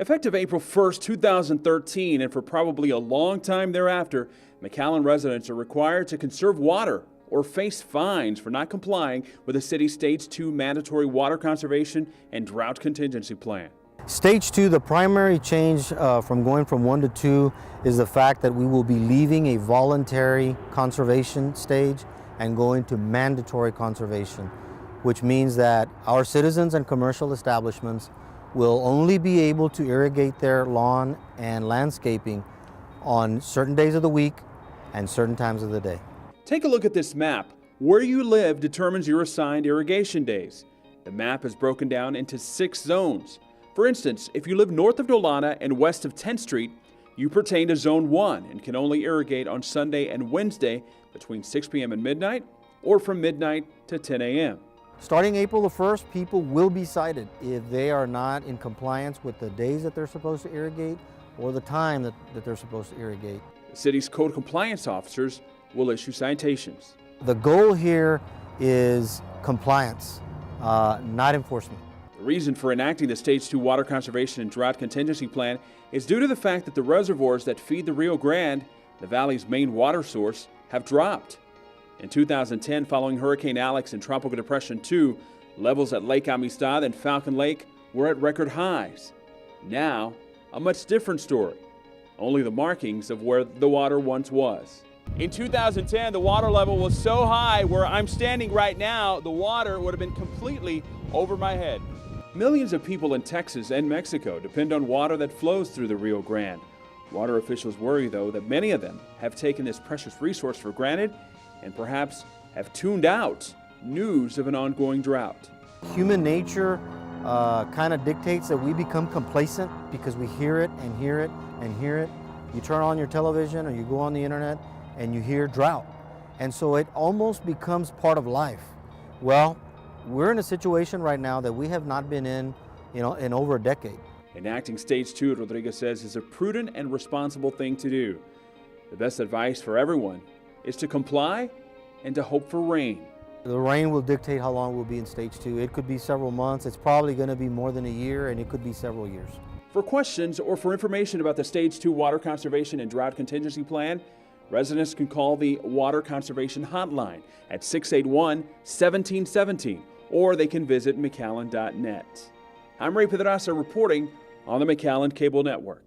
Effective April 1st, 2013, and for probably a long time thereafter, McAllen residents are required to conserve water or face fines for not complying with the city's Stage 2 mandatory water conservation and drought contingency plan. Stage 2, the primary change from going from 1 to 2 is the fact that we will be leaving a voluntary conservation stage and going to mandatory conservation, which means that our citizens and commercial establishments will only be able to irrigate their lawn and landscaping on certain days of the week and certain times of the day. Take a look at this map. Where you live determines your assigned irrigation days. The map is broken down into 6 zones. For instance, if you live north of Dolana and west of 10th Street, you pertain to Zone 1 and can only irrigate on Sunday and Wednesday between 6 p.m. and midnight or from midnight to 10 a.m. Starting April the 1st, people will be cited if they are not in compliance with the days that they're supposed to irrigate or the time that they're supposed to irrigate. The city's code compliance officers will issue citations. The goal here is compliance, not enforcement. The reason for enacting the Stage 2 water conservation and drought contingency plan is due to the fact that the reservoirs that feed the Rio Grande, the valley's main water source, have dropped. In 2010, following Hurricane Alex and Tropical Depression 2, levels at Lake Amistad and Falcon Lake were at record highs. Now, a much different story. Only the markings of where the water once was. In 2010, the water level was so high where I'm standing right now, the water would have been completely over my head. Millions of people in Texas and Mexico depend on water that flows through the Rio Grande. Water officials worry, though, that many of them have taken this precious resource for granted and perhaps have tuned out news of an ongoing drought. Human nature kind of dictates that we become complacent because we hear it and hear it and hear it. You turn on your television or you go on the internet and you hear drought. And so it almost becomes part of life. Well, we're in a situation right now that we have not been in over a decade. Enacting Stage 2, Rodriguez says, is a prudent and responsible thing to do. The best advice for everyone is to comply and to hope for rain. The rain will dictate how long we'll be in Stage 2. It could be several months. It's probably going to be more than a year, and it could be several years. For questions or for information about the Stage 2 water conservation and drought contingency plan, residents can call the Water Conservation Hotline at 681-1717, or they can visit McAllen.net. I'm Ray Pedraza reporting on the McAllen Cable Network.